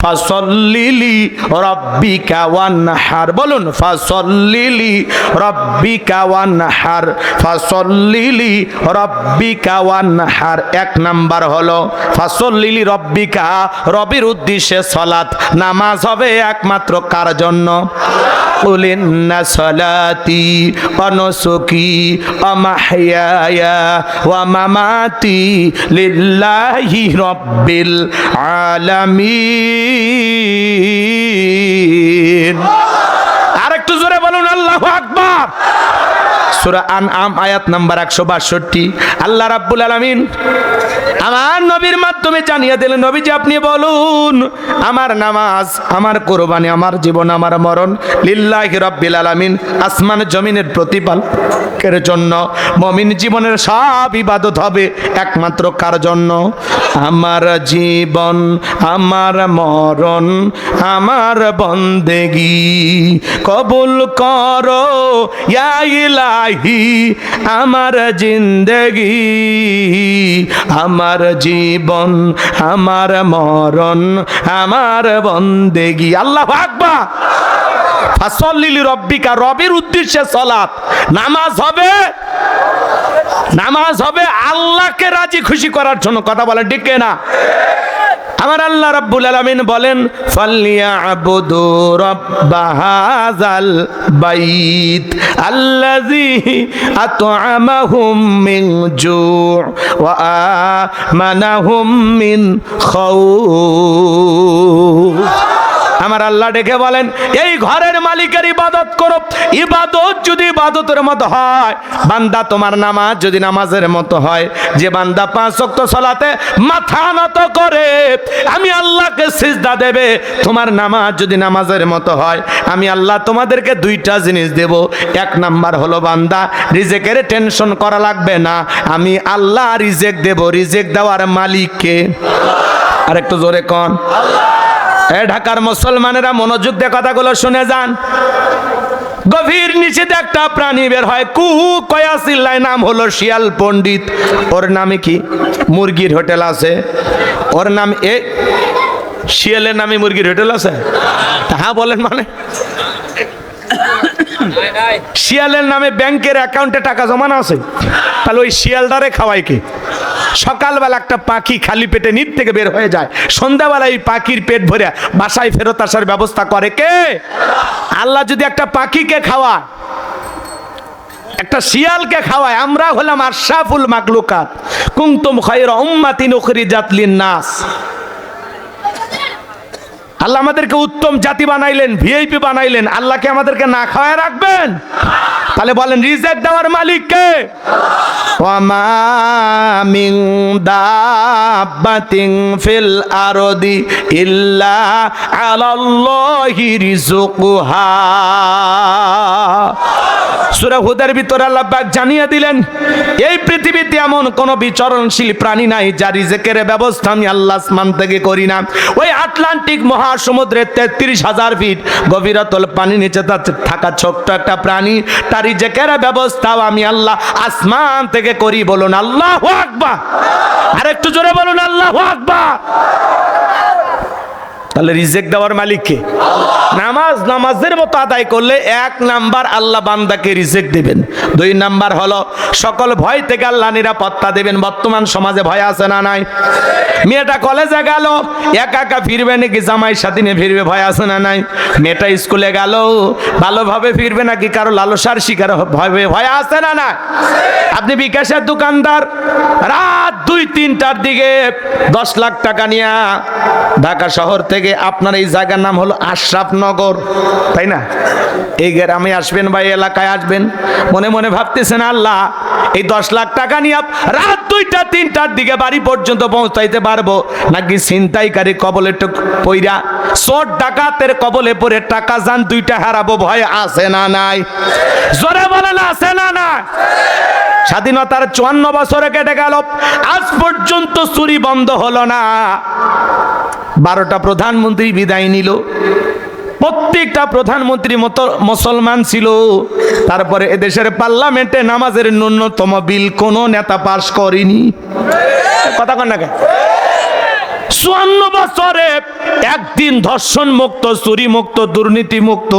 ফাসল্লিলি রব্বিকা ওয়ানহার, বলুন ফাসল্লিলি রব্বিকা ওয়ানহার, ফাসল্লিলি রব্বিকা ওয়ানহার। এক নাম্বার হলো ফাসল্লিলি রব্বিকা, রবের উদ্দেশ্যে সালাত, নামাজ হবে একমাত্র কার জন্য? কুল ইন্না সালাতি ওয়া নুসুকি ওয়া মাহইয়ায়া ওয়া মামাতি লিল্লাহি রাব্বিল আলামিন। আরেকটু জোরে বলুন আল্লাহু আকবার। সূরা আনআম আয়াত নাম্বার 162। আল্লাহ রাব্বুল আলামিন আমার নবীর মাধ্যমে জানিয়ে দিলেন, নবীজি আপনি বলুন আমার নামাজ, আমার কুরবানি, আমার জীবন, আমার মরণ লিল্লাহি রাব্বিল আলামিন, আসমান জমিনের প্রতিপালকের জন্য। মুমিন জীবনের সব ইবাদত হবে একমাত্র কার জন্য? আমার জীবন, আমার মরণ, আমার বন্দেগি কবুল করো ইয়া ইলাহি, আমার জিন্দেগি, আমার জীবন, আমার মরণ, আমার বন্দেগি। আল্লাহু আকবার। ফাসল্লিলি রব্বিকা, রবের উদ্দেশ্যে সালাত, নামাজ হবে, নামাজ হবে আল্লাহকে রাজি খুশি করার জন্য। কথা বলেন ঠিক না? আমার আল্লাহ রাব্বুল আলামিন বলেন ফালইয়াবুদু রাব্বা হাযাল বাইত আল্লাযী আত'আমাহুম মিন জু' ওয়া আমানাহুম মিন খাউফ। আমার আল্লাহ ডেকে বলেন এই ঘরের মালিকের ইবাদত করো। ইবাদত যদি ইবাদতের মতো হয়, বান্দা তোমার নামাজ যদি নামাজের মতো হয়, যে বান্দা 5 ওয়াক্ত সালাতে মাথা নত করে আমি আল্লাহকে সিজদা দেবে, তোমার নামাজ যদি নামাজের মতো হয়, আমি আল্লাহ তোমাদেরকে 2টা জিনিস দেব। এক নাম্বার হলো বান্দা রিজেকের টেনশন করা লাগবে না, আমি আল্লাহ রিজেক দেব। রিজেক দেওয়ার মালিক কে? আরেকটু জোরে কোন। ঢাকার মুসলমানেরা মনোযোগ দিয়ে কথাগুলো শুনে যান। গভীর নিচেতে একটা প্রাণী বের হয়, কুহু কয়া চিল্লায়, নাম হলো শিয়াল পণ্ডিত। ওর নামে কি? মুরগির হোটেল আছে। ওর নাম শিয়ালের নামে মুরগির হোটেল আছে? হ্যাঁ বলেন। মানে শিয়ালের নামে ব্যাংকের অ্যাকাউন্টে টাকা জমানো আছে, তাহলে ওই শিয়ালটারে খাওয়ায় কে? সকালবেলা একটা পাখি খালি পেটে নিচ থেকে বের হয়ে যায়, সন্ধ্যাবেলা এই পাখির পেট ভরে বাসায় ফেরত আসার ব্যবস্থা করে কে? আল্লাহ যদি একটা পাখিকে খাওয়ায়, একটা শিয়ালকে খাওয়ায়, আমরা হলাম আশরাফুল মাখলুকাত, কুনতুম খায়রা উম্মাতিন উখরিজাত লিন-নাস। আল্লাহ আমাদেরকে উত্তম জাতি বানাইলেন, ভিআইপি বানাইলেন, আল্লাহকে আমাদেরকে না খাওয়ায় রাখবেন? তাহলে বলেন রিজেক দেওয়ার মালিক কে? ওয়া মা মিন দাব্বাতিন ফিল আরদি ইল্লা আলাল্লাহি রিজকুহা। সূরা হুদের ভিতরে আল্লাহ পাক জানিয়ে দিলেন এই পৃথিবীতে এমন কোন বিচরণশীল প্রাণী নাই যার রিজেকের ব্যবস্থা আমি আল্লাহ আসমান থেকে করি না। ওই আটলান্টিক মহাসমুদ্রের 33,000 ফিট গভীরতল পানির নিচে থাকা ছোট্ট একটা প্রাণী, তার রিজেকের ব্যবস্থাও আমি আল্লাহ আসমান থেকে করি। বলুন আল্লাহু আকবার। আরেকটু জোরে বলুন আল্লাহু আকবার। তাহলে রিজেক দেওয়ার মালিক কে? নামাজ নামাজের মতো আদায় করলে 1 নাম্বার আল্লাহ বান্দাকে রিজেক দিবেন। 2 নাম্বার হলো সকল ভয় থেকে আল্লাহ নিরাপত্তা দিবেন। বর্তমান সমাজে ভয় আছে না নাই? মেয়েটা কলেজে গেল একা একা ফিরবে নাকি জামাইয়ের সাথে নিয়ে ফিরবে? ভয় আছে না নাই? মেয়েটা স্কুলে গেল ভালোভাবে ফিরবে নাকি কারো লালসার শিকার হবে? ভয় আছে না না? আপনি বিকাশের দোকানদার, রাত 2-3টার দিকে 10 লাখ টাকা নিয়ে ঢাকা শহর থেকে, আপনার এই জায়গার নাম হলো আশরাফনগর, তাই না? এই গ্রামে আসবেন বা এই এলাকায় আসবেন, মনে মনে ভাবতেছেন আল্লাহ এই 10 লাখ টাকা নিয়ে রাত 2-3টার দিকে বাড়ি পর্যন্ত পৌঁছাইতে পারবো নাকি ছিনতাইকারী কবলে পইরা চোর ডাকাতের কবলে পড়ে টাকা যান 2টা হারাবো? ভয় আছে না নাই? জোরে বলেন আছে না নাই? স্বাধীনতার 54 বছরে কেটে গেল, আজ পর্যন্ত চুরি বন্ধ হলো না। 12টা প্রধানমন্ত্রী বিদায় নিল, প্রত্যেকটা প্রধানমন্ত্রী মুসলমান ছিল। তারপরে এদেশের পার্লামেন্টে নামাজের ন্যূনতম বিল কোন নেতা পাস করেনি। কথা কন না? 54 বছরে একদিন ধর্ষণ মুক্ত, চুরি মুক্ত, দুর্নীতি মুক্ত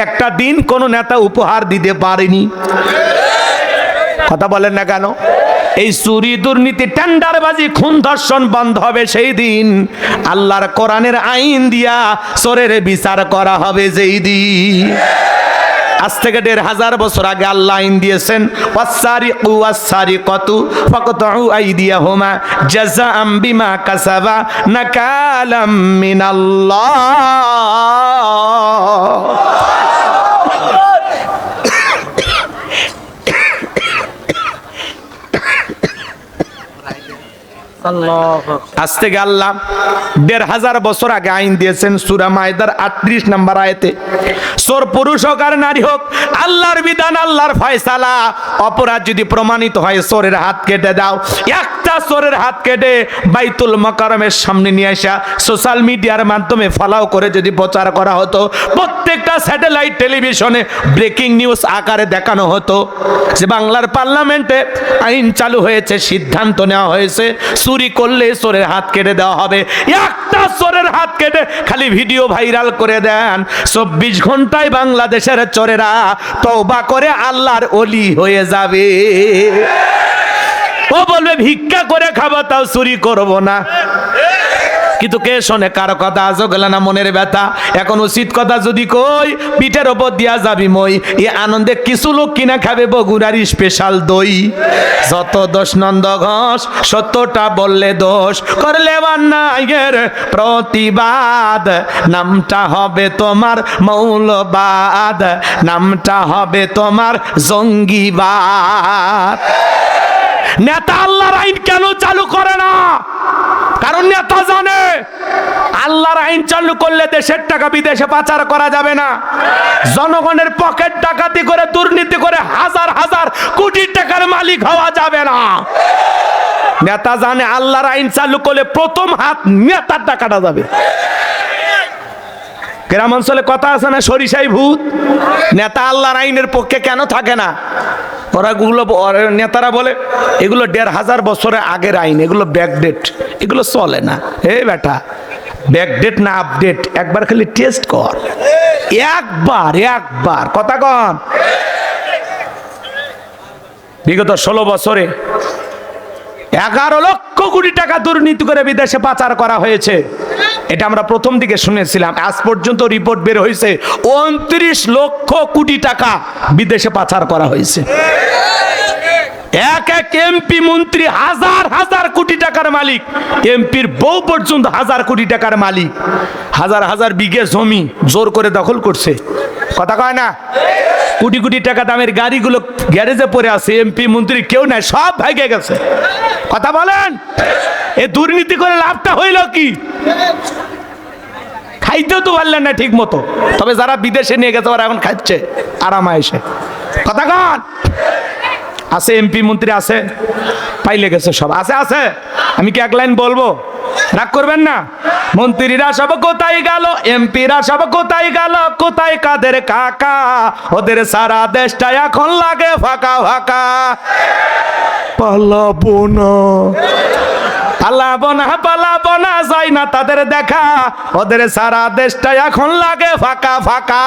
একটা দিন কোন নেতা উপহার দিতে পারেনি। কথা বলেন না কেন? এই চুরি দুর্নীতি টেন্ডারবাজি খুন ধর্ষণ বন্ধ হবে সেই দিন। আল্লাহর কোরআনের আইন দিয়া চোরের বিচার করা হবে যেই দিন। আজ থেকে 1500 বছর আগে আল্লাহ আইন দিয়েছেন, ওয়াসসারিকু ওয়াসসারিকাতু ফাকতাউ আইদিয়াহুমা জাযাআম বিমা কাসাবা নাকালাম মিনাল্লাহ। আজ থেকে আল্লাহ 1500 বছর আগে আইন দিয়েছেন সূরা মায়দার 38 নম্বর আয়াতে, চোর পুরুষ হোক আর নারী হোক, আল্লাহর বিধান, আল্লাহর ফয়সালা। অপরাধ যদি প্রমাণিত হয় চোরের হাত কেটে দাও। একটা চোরের হাত কেটে বাইতুল মুকাররমের সামনে নিয়ে আসা সোশ্যাল মিডিয়ার মাধ্যমে ফলাও করে যদি প্রচার করা হতো, প্রত্যেকটা স্যাটেলাইট টেলিভিশনে ব্রেকিং নিউজ আকারে দেখানো হতো যে বাংলার পার্লামেন্টে আইন চালু হয়েছে, সিদ্ধান্ত নেওয়া হয়েছে চুরি করলে চোরের হাত কেটে দেওয়া হবে। একটা চোরের হাত কেটে খালি ভিডিও ভাইরাল করে দেন, 24 ঘন্টায় বাংলাদেশের চোরেরা তওবা করে আল্লাহর ওলি হয়ে যাবে। ও বলবে ভিক্ষা করে খাবো তাও চুরি করব না। কিন্তু কে শোনে কারো কথা? আজও গেল না মনের ব্যথা। এখন উচিত কথা যদি কই, পিঠের ওপর দিয়া যাবি মই। এ আনন্দে কিছু লোক কিনা খাবে বগুড়ার স্পেশাল দই। যত দোষ নন্দ ঘোষ, সত্যটা বললে দোষ, করলে অন্যায়ের প্রতিবাদ, নামটা হবে তোমার মৌলবাদ, নামটা হবে তোমার জঙ্গিবাদ। নেতা আল্লাহর আইন কেন চালু করে না? কারণ নেতা জানে আল্লাহর আইন চালু করলে দেশের টাকা বিদেশে পাচার করা যাবে না, জনগণের পকেট ডাকাতি করে দুর্নীতি করে হাজার হাজার কোটি টাকার মালিক হওয়া যাবে না। নেতা জানে আল্লাহর আইন চালু করলে প্রথম হাত নেতার টাকাটা যাবে। গ্রাম অঞ্চলে কথা আছে না, সরিষাই ভূত। নেতা আল্লাহর আইনের পক্ষে কেন থাকে না? ওরা নেতারা বলে এগুলো 1500 বছরের আগের আইন, এগুলো ব্যাকডেট, এগুলো চলে না। হে বেটা, ব্যাকডেট না আপডেট, একবার খালি টেস্ট কর, একবার কথা কন। বিগত 16 বছরে 11 লক্ষ কোটি টাকা দুর্নীতি করে বিদেশে পাচার করা হয়েছে। এটা আমরা প্রথম দিকে শুনেছিলাম। আজ পর্যন্ত রিপোর্ট বের হয়েছে 29 লক্ষ কোটি টাকা বিদেশে পাচার করা হয়েছে। এক এক এমপি মন্ত্রী হাজার হাজার কোটি টাকার মালিক, এমপির বউ পর্যন্ত হাজার কোটি টাকার মালিক। হাজার হাজার বিঘে জমি জোর করে দখল করছে, কথা কয় না? কোটি কোটি টাকা দামের গাড়িগুলো গ্যারেজে পড়ে আছে, এমপি মন্ত্রী কেউ নাই, সব ভাগে গেছে। কথা বলেন, এ দুর্নীতি করে লাভটা হইল কি? খাইতেও তো পারলেন না ঠিক মতো। তবে যারা বিদেশে নিয়ে গেছে ওরা এখন খাচ্ছে আরামে এসে। কথা কন, আছে এমপি মন্ত্রী আছে, পাইলে গেছে সব আছে আছে। আমি কি এক লাইন বলবো? রাগ করবেন না। মন্ত্রীরা সব কোথায় গেল, এমপিরা সব কোথায় গেল, কোথায় কাদের কাকা? ওদের সারা দেশটা এখন লাগে ফাঁকা ফাঁকা। পালাবো না, পালাবো না, পালাবো না, যাই না তাদের দেখা। ওদের সারা দেশটা এখন লাগে ফাঁকা ফাঁকা।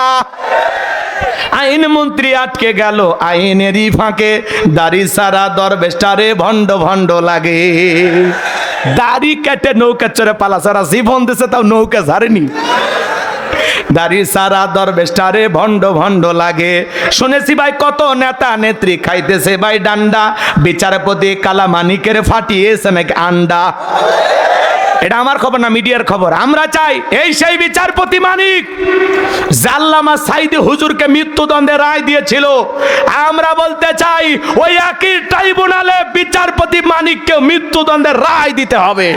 আইন মন্ত্রী আটকে গেল আইনেরই ফাঁকে, দাড়ি সারা দরবেশটারে ভণ্ড ভণ্ড লাগে। দাড়ি কেটে নৌকা চড়ে পালা সারা জীবন দিছে, তাও নৌকা ঝাড়েনি। দাড়ি সারা দরবেশটারে ভণ্ড ভণ্ড লাগে। শুনেছি ভাই কত নেতা নেত্রী খাইতেছে ভাই ডান্ডা, বিচারপতি কালামানিকের ফাটিয়েছে নাকি আন্ডা। এটা আমার খবর না, মিডিয়ার খবর। আমরা চাই এই সেই বিচারপতি মানিক জাল্লামা সাইদি হুজুরকে মৃত্যুদণ্ডের রায় দিয়েছিল। আমরা বলতে চাই ওই একই ট্রাইব্যুনালে বিচারপতি মানিককে মৃত্যুদণ্ডের রায় দিতে হবে।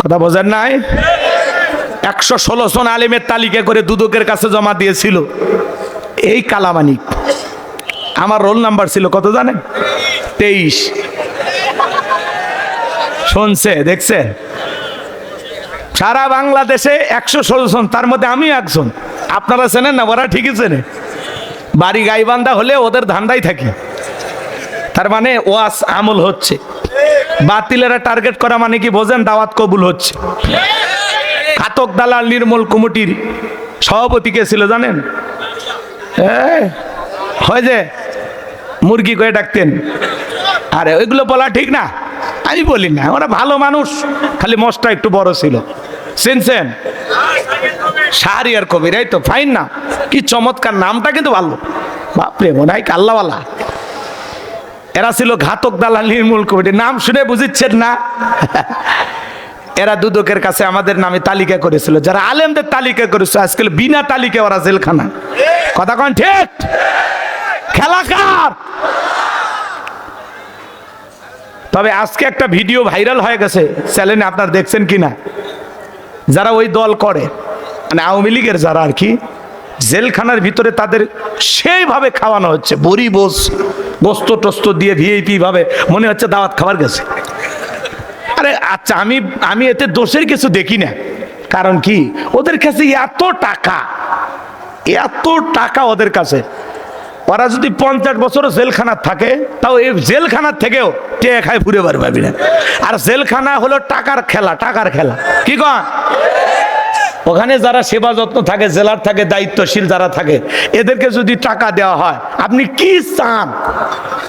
কথা বোঝেন নাই? 116 জন আলেমের তালিকা করে দুদকের কাছে জমা দিয়েছিল এই কালামানিক। আমার রোল নাম্বার ছিল কত জানেন? 23। শুনছে, দেখছে? সারা বাংলাদেশে 116 জন, তার মধ্যে আমি একজন। আপনারা চেনেন না? ওরা ঠিকই চেনে। বাড়ি গাইবান্ধা হলে ওদের ধান্দাই থাকি, তার মানে ওয়াজ আমল হচ্ছে। বাতিলেরা টার্গেট করা মানে কি বোঝেন? দাওয়াত কবুল হচ্ছে। ঘাতক দালাল নির্মূল কমিটির সভাপতি কে ছিল জানেন? হয় যে মুরগি করে ডাকতেন। আরে ওইগুলো বলা ঠিক না, আমি বলি না, ওরা ভালো মানুষ, খালি মোষটা একটু বড় ছিল। চিনছেন? শাহরিয়ার কবির, এই তো ফাইন না, কি চমৎকার নামটা কিন্তু ভালো। বাপরে, মনে হয় আল্লাহওয়ালা। এরা ছিল ঘাতক দালাল নির্মূল কমিটি। নাম শুনে বুঝিচ্ছেন না? এরা দুদকের কাছে আমাদের নামে তালিকা করেছিল, যারা আলেমদের তালিকা করেছিল। আজকাল বিনা তালিকা ওরা জেলখানা। কথা কন ঠিক? খেলা কার? তবে আজকে একটা ভিডিও ভাইরাল হয়ে গেছে চ্যানেলে, আপনারা দেখছেন কিনা? যারা ওই দল করে, মানে আওয়ামী লীগের যারা আর কি, জেলখানার ভিতরে তাদের সেইভাবে খাওয়ানো হচ্ছে, বড়ি গোস্ত টোস্ত দিয়ে ভিআইপি ভাবে, মনে হচ্ছে দাওয়াত খাবার গেছে। আরে আচ্ছা, আমি এতে দোষের কিছু দেখি না। কারণ কি, ওদের কাছে এত টাকা ওদের কাছে। ওরা যদি 50 বছরও জেলখানার থাকে, তাও এই জেলখানার থেকেও টেয়ে খায় ঘুরে পারবি না। আর জেলখানা হলো টাকার খেলা কি কন? ওখানে যারা সেবা যত্ন থাকে, জেলার থাকে, দায়িত্বশীল যারা থাকে, এদেরকে যদি টাকা দেওয়া হয়, আপনি কি চান?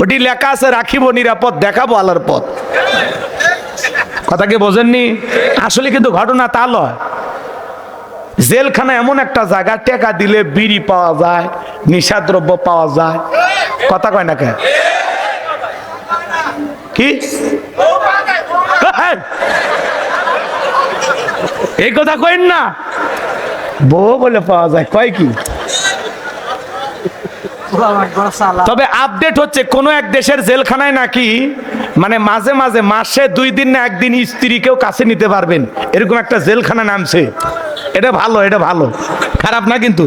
ওটি লেখা আছে, রাখিব নিরাপদ, দেখাবো আল্লাহর পথ। কথা কি বোঝেননি? আসলে কিন্তু ঘটনা তা নয়। জেলখানা এমন একটা জায়গা, টাকা দিলে বিড়ি পাওয়া যায়, নিশাদ্রব্য পাওয়া যায়। কথা কয় না কে? কি এই কথা কইন না, বউ বলে পাওয়া যায়, কয় কি? তবে আপডেট হচ্ছে, কোন এক দেশের জেলখানায় নাকি মানে মাঝে মাঝে মাসে 2 দিন না 1 দিন স্ত্রীকেও কাছে নিতে পারবেন, এরকম একটা জেলখানা নামছে। এটা ভালো, খারাপ না কিন্তু।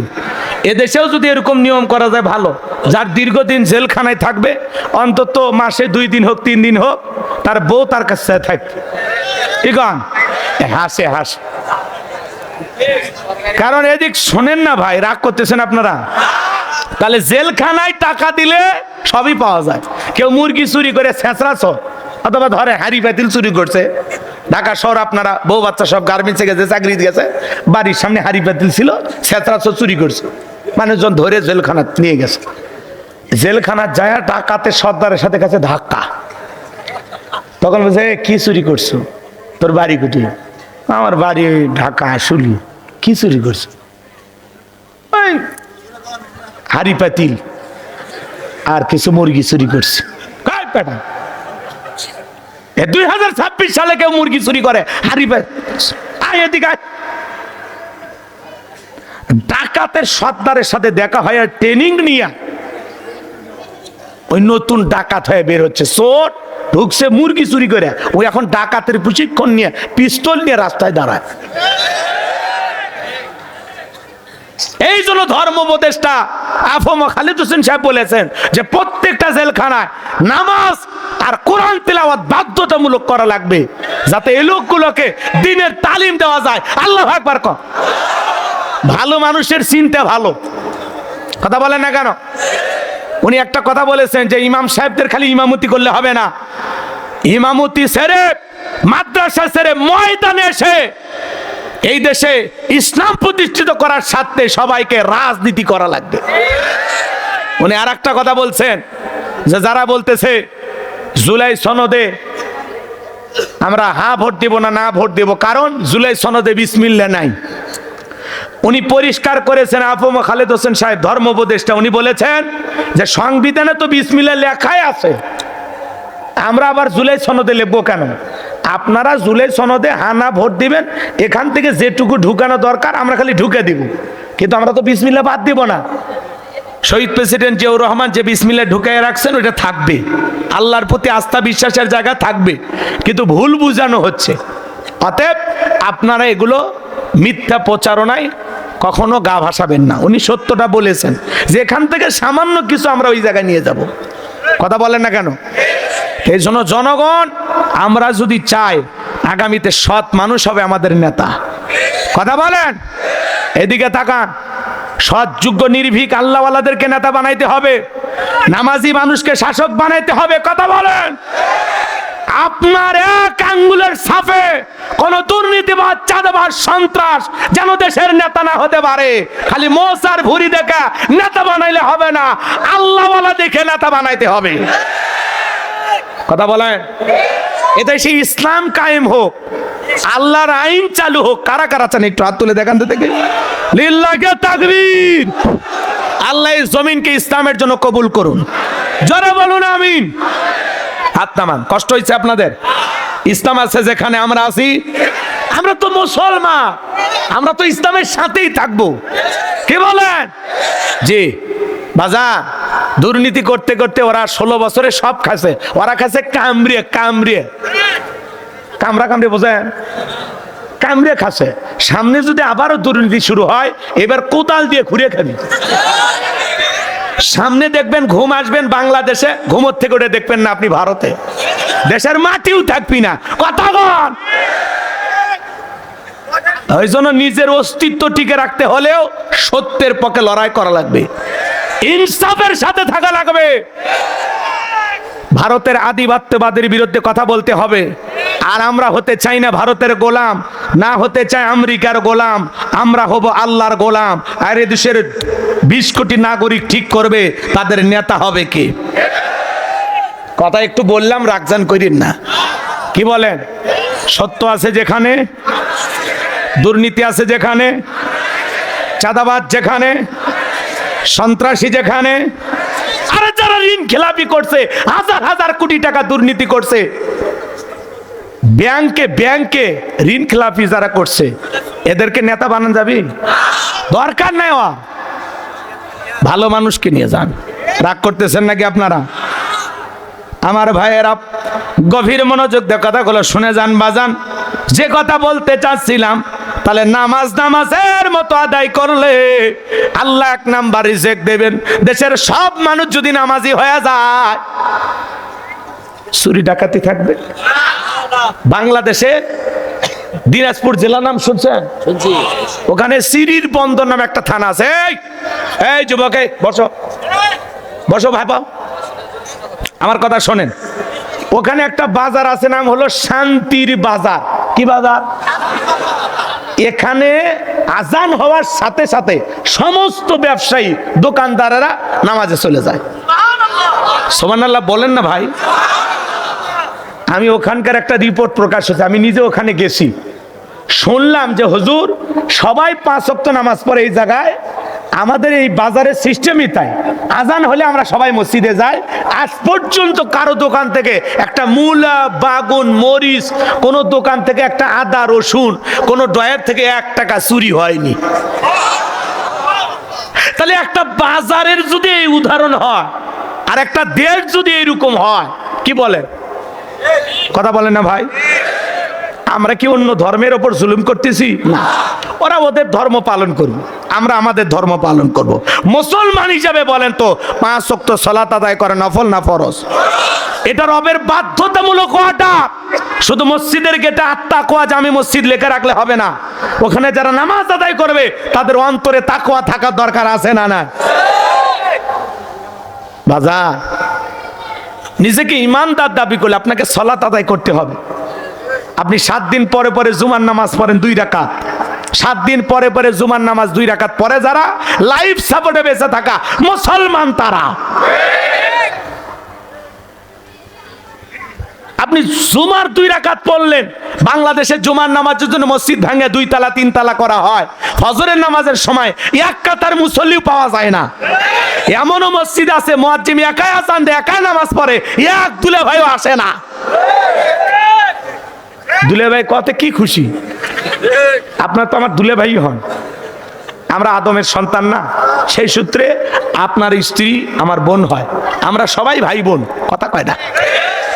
এদেশেও যদি এরকম নিয়ম করা যায় ভালো। যার দীর্ঘদিন জেলখানায় থাকবে, অন্তত মাসে 2 দিন হোক 3 দিন হোক, তার বউ তার কাছে থাকবে। ঠিক হাসে কারণ এদিক শোনেন না ভাই, রাগ করতেছেন আপনারা। তাহলে জেলখানায় টাকা দিলে সবই পাওয়া যায়। কেউ মুরগি চুরি করে ছেঁচড়াছ, অথবা ধরে হাড়ি পাতিল চুরি করছে। ঢাকা শহর আপনারা বউ বাচ্চা সব গার্মেন্টসে গেছে, চাকরি গেছে, বাড়ির সামনে হাড়ি পাতিল ছিল, ছেঁচড়াছ চুরি করছে, মানুষজন ধরে জেলখানা নিয়ে গেছে। জেলখানা যায় ডাকাতে সর্দারের সাথে কাছে ধাক্কা। তখন বলছে, কি চুরি করছো? তোর বাড়ি কোথায়? আমার বাড়ি ঢাকা আসলি। কি চুরি করছো? ওই হাড়ি পাতিল আর কিছু মুরগি চুরি করছে। 2026 সালে কেউ মুরগি চুরি করে? হাড়ি পাতিল ডাকাতের সর্দারের সাথে দেখা হয়, ট্রেনিং নিয়ে ওই নতুন ডাকাত হয়ে বের হচ্ছে। চোর ঢুকছে মুরগি চুরি করে, ওই এখন ডাকাতের প্রশিক্ষণ নিয়ে পিস্তল নিয়ে রাস্তায় দাঁড়ায়। এই জন্য ধর্ম উপদেষ্টা আফম খালিদ হোসেন সাহেব বলেছেন যে প্রত্যেকটা জেলখানায় নামাজ আর কোরআন তিলাওয়াত বাধ্যতামূলক করা লাগবে, যাতে এই লোকগুলোকে দ্বীনের তালিম দেওয়া যায়। আল্লাহু আকবার কর। ভালো মানুষের চিন্তা ভালো, কথা বলেন না কেন? উনি একটা কথা বলেছেন যে ইমাম সাহেবদের খালি ইমামতি করলে হবে না, ইমামতি ছেড়ে, মাদ্রাসা ছেড়ে ময়দানে এসে এই দেশে ইসলাম প্রতিষ্ঠিত করার স্বার্থে সবাইকে রাজনীতি করা লাগবে। উনি আর একটা কথা বলছেন যে যারা বলতেছে জুলাই সনদে আমরা হ্যাঁ ভোট দেব না ভোট দেব, কারণ জুলাই সনদে বিসমিল্লাহ নাই। উনি পরিষ্কার করেছেন, আফম খালিদ হোসেন সাহেব ধর্ম উপদেষ্টা, উনি বলেছেন যে সংবিধানে তো বিসমিল্লাহ লেখাই আছে, আমরা আবার জুলাই সনদে লিখবো কেন? আপনারা জুলাই সনদে হানা ভোট দিবেন, এখান থেকে যেটুকু ঢুকানো দরকার আমরা খালি ঢুকে দিব, কিন্তু আমরা তো বিসমিল্লাহ বাদ দিব না। শহীদ প্রেসিডেন্ট জিয়াউর রহমান যে বিসমিল্লাহ ঢুকাইয়া রাখছেন ওটা থাকবে, আল্লাহর প্রতি আস্থা বিশ্বাসের জায়গা থাকবে, কিন্তু ভুল বুঝানো হচ্ছে। অতএব আপনারা এগুলো মিথ্যা প্রচারণায় কখনো গা ভাসাবেন না। উনি সত্যটা বলেছেন যে এখান থেকে সামান্য কিছু আমরা ওই জায়গায় নিয়ে যাব। কথা বলেন না কেন? এই জন্য জনগণ, আমরা যদি চাই আগামীতে সৎ মানুষ হবে আমাদের নেতা। কথা বলেন, এদিকে তাকান, সৎ যোগ্য নির্ভীক আল্লাহওয়ালাদেরকে নেতা বানাইতে হবে, নামাজি মানুষকে শাসক বানাইতে হবে। কথা বলেন, আপনার এক আঙ্গুলের ছাপে কোন দুর্নীতিবাদ, চাঁদাবাজ, সন্ত্রাস যেন দেশের নেতা না হতে পারে। খালি মোসার ভুরি দেখা নেতা বানাইলে হবে না, আল্লাহওয়ালা দেখে নেতা বানাইতে হবে। কথা বলেন, এটা সেই ইসলাম কায়েম হোক, আল্লাহর আইন চালু হোক। কারা কারা চান একটু হাত তুলে দেখান তো দেখে। লিল্লাহি তাকবীর। আল্লাহ এই জমিনকে ইসলামের জন্য কবুল করুন। জোরে বলুন আমিন। হাত নামান। কষ্ট হয়েছে আপনাদের? ইসলাম আছে যেখানে আমরা আছি, আমরা তো মুসলমান, আমরা তো ইসলামের সাথেই থাকবো। কি বলেন? জি বাজার, দুর্নীতি করতে করতে ওরা 16 বছরে সব খাচ্ছে। ওরা খাচ্ছে কামড়িয়ে কামড়িয়ে, কামড়া কামড়িয়ে, বোঝেন? কামড়িয়ে খাচ্ছে। সামনে যদি আবারও দুর্নীতি শুরু হয়, এবার কোদাল দিয়ে ঘুরিয়ে খাবি। সামনে দেখবেন ঘুম আসবেন বাংলাদেশে, ঘুমোর থেকে উঠে দেখবেন না আপনি ভারতে। দেশের মাটিও থাকবি না। কথা বল। ওই জন্য নিজের অস্তিত্ব টিকে রাখতে হলেও সত্যের পক্ষে লড়াই করা লাগবে, ইনসাফের সাথে থাকা লাগবে। ভারতের আধিপত্যবাদের বিরুদ্ধে কথা বলতে হবে। আর আমরা হতে চাই না ভারতের গোলাম, না হতে চাই আমেরিকার গোলাম, আমরা হব আল্লাহর গোলাম। আর এই দেশের 20 কোটি নাগরিক ঠিক করবে তাদের নেতা হবে কে। কথা একটু বললাম, রাগজান করিন না। কি বলেন? সত্য আছে যেখানে, দুর্নীতি আছে যেখানে, চাঁদাবাজ যেখানে, সন্ত্রাসী যেখানে, আরে যারা ঋণ খেলাপি করছে, হাজার হাজার কোটি টাকা দুর্নীতি করছে, ব্যাংকে ব্যাংকে ঋণ খেলাপি যারা করছে, এদেরকে নেতা বানান যাবি? দরকার নাই। ভালো মানুষকে নিয়ে যান। রাগ করতেছেন নাকি আপনারা? আমার ভাইয়েরা গভীর মনোযোগ দিয়ে কথাগুলো শুনে যান বাজান। যে কথা বলতে চাচ্ছিলাম, তাহলে নামাজের মতো আদায় করলে আল্লাহ 1 নাম্বার রিজেক্ট দেবেন। দেশের সব মানুষ যদি নামাজি হয়ে যায়, চুরি ডাকাতি থাকবে। বাংলাদেশে দিনাজপুর জেলা নাম শুনছেন? শুনছি। ওখানে সিরির বন্দর নামে একটা থানা আছে। এই যুবক, বসো বসো ভাই, আমার কথা শোনেন। ওখানে একটা বাজার আছে, নাম হলো শান্তির বাজার। কি বাজার? এখানে আজান হওয়ার সাথে সাথে সমস্ত ব্যবসায়ী দোকানদারেরা নামাজে চলে যায়। সুবহানাল্লাহ বলেন না ভাই? আমি ওখানকার একটা রিপোর্ট প্রকাশ হয়েছে, আমি নিজে ওখানে গেছি। শুনলাম যে হুজুর সবাই 5 ওয়াক্ত নামাজ পড়ে এই জায়গায়। আমাদের এই বাজারের সিস্টেমই তাই, আজান হলে আমরা সবাই মসজিদে যাই। আজ পর্যন্ত কারো দোকান থেকে একটা মূলা, বাগুন, মরিচ, কোনো দোকান থেকে একটা আদা, রসুন, কোনো ড্রয়ার থেকে 1 টাকা চুরি হয়নি। তাহলে একটা বাজারের যদি এই উদাহরণ হয়, আর একটা দেশ যদি এরকম হয়, কি বলেন? কথা বলেন না ভাই? আমরা কি অন্য ধর্মের ওপর জুলুম করতেছি? না। ওরা ওদের ধর্ম পালন করবে, আমরা আমাদের ধর্ম পালন করব। মুসলমান হিসাবে বলেন তো 5 ওয়াক্ত সালাত আদায় করে নফল না ফরজ? এটা রবের বাধ্যতামূলক অর্ডার। শুধু মসজিদের গেটে আত্মাকওয়া জামি মসজিদ লেখা রাখলে হবে না। ওখানে যারা নামাজ আদায় করবে তাদের অন্তরে তাকওয়া থাকার দরকার আছে না? না বাজার, নিজেকে ইমানদার দাবি করলে আপনাকে সালাত আদায় করতে হবে। আপনি 7 দিন পরে পরে জুমার নামাজ পড়েন 2 রাকাত, 7 দিন পরে পরে জুমার নামাজ 2 রাকাত পরে যারা লাইফ সাপোর্টে বেঁচে থাকা মুসলমান, তারা আপনি জুমার 2 রাকাত পড়লেন। বাংলাদেশে জুমার নামাজের জন্য মসজিদ ভাঙে 2 তালা 3 তালা করা হয়। ফজরের নামাজের সময় 1 কাতার মুসল্লিও পাওয়া যায় না। এমনও মসজিদ আছে মুয়াজ্জিম একাই আজান দেয়, একাই নামাজ পড়ে, এক দুলে ভাইও আসে না। দুলে ভাই কত কি খুশি, আপনার তো আমার দুলে ভাই হন, আমরা আদমের সন্তান না? সেই সূত্রে আপনার স্ত্রী আমার বোন হয়, আমরা সবাই ভাই বোন। কথা কয় না?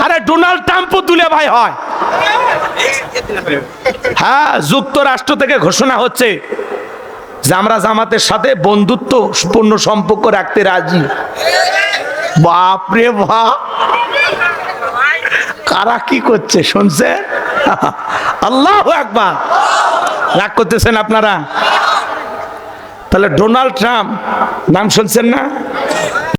আরে ডোনাল্ড ট্রাম্পও দুলে ভাই হয়। হ্যাঁ, যুক্তরাষ্ট্র থেকে ঘোষণা হচ্ছে যে আমরা জামাতের সাথে বন্ধুত্বপূর্ণ সম্পর্ক রাখতে রাজি। বাপরে বাপ, কারা কি করছে শুনছে? আল্লাহু আকবার। রাগ করতেছেন আপনারা? তাহলে ডোনাল্ড ট্রাম্প নাম শুনছেন না?